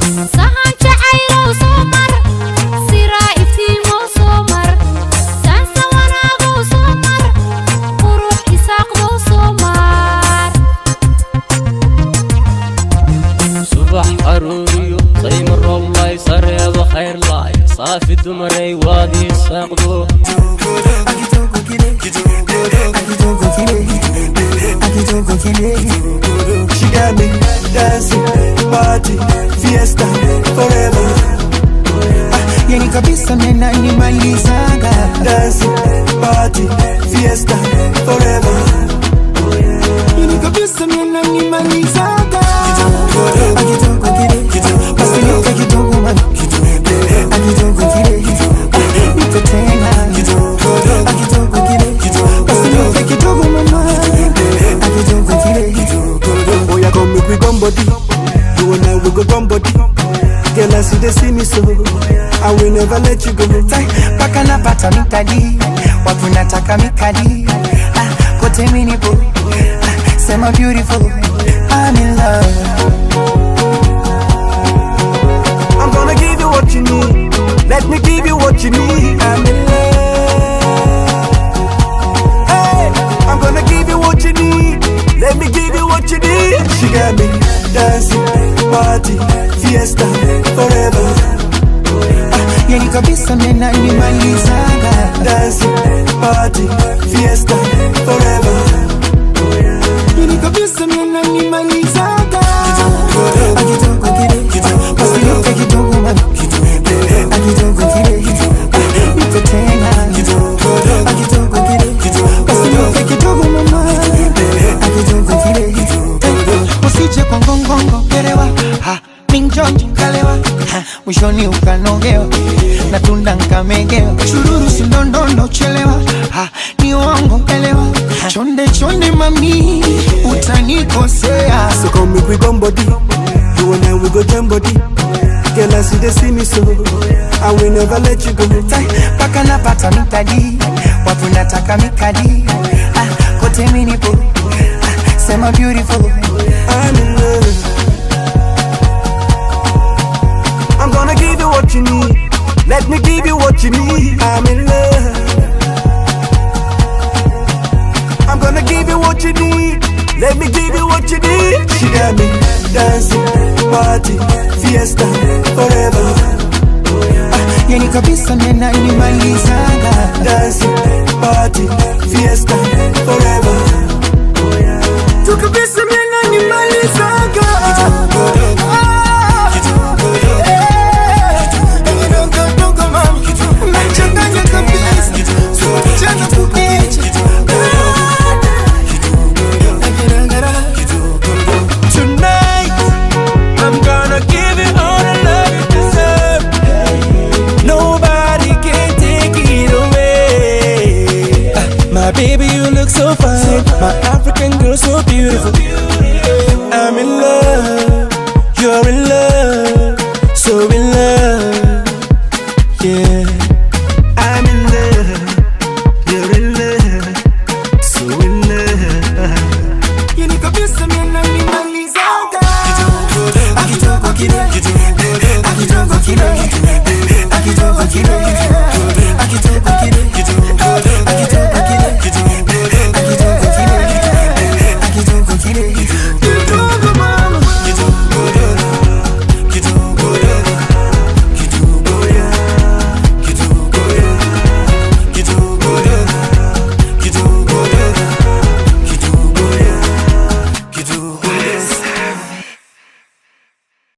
sahan jacaylow soo mar siraa iftiimo soo mar saansa wanaagow soo mar qurux isaaqdow soo mar subax arooriyo sayma rollay sareedo khayr laay صافي الدمري وادي الساقدو She got me dancing, party, fiesta, forever. Yani kabisa mena nimalizaga. Dancing, party, fiesta, forever. Yani kabisa mena nimalizaga. Basi yote kidogo man. Akidogo kile nipe tena. Akidogo kile basi yote kidogo mama. Akidogo kile. Oh yeah, come make we gum body. You and I we go gum body. Girl, I see they see me so I will never let you go. Paka napata mikadi, watu nataka mikadi. Kote minipo, sema beautiful, I'm in love. I'm gonna give you what you need. Let me give you what you need. I'm in love. Hey, I'm gonna give you what you need. Let me give you what you need. She got me dancing, party, fiesta, forever. Yani kabisa mena nimalizaga. Dancing, party, fiesta, forever. Yani kabisa mena nimalizaga. Akidogo kile, basi yote kidogo man. Akidogo kile, nipe tena. Akidogo kile, basi yote kidogo mama. Akidogo kile, usije kwa ngongongo kerewa. Minjonjo kalewa, mwishoni ukanogewa, na tunda nkamegewa. Chururu sindondondo chelewa, ni uongo elewa. Chonde chonde mami, utanikosea. So come make we gum body. You and I we go jam body. Girl, I see they see me so I will never let you go. Paka napata mikadi, watu nataka mikadi. Kote minipo, sema beautiful, I'm in love. I'm gonna give you what you need. Let me give you what you need. I'm in love. I'm gonna give you what you need. Let me give you what you need. She got me dancing, party, fiesta, forever. yani kabisa mena nimalizaga. Dancing, party, fiesta, forever. Tu kabisa mena nimalizaga. My baby, you look so fine. My African girl, so beautiful.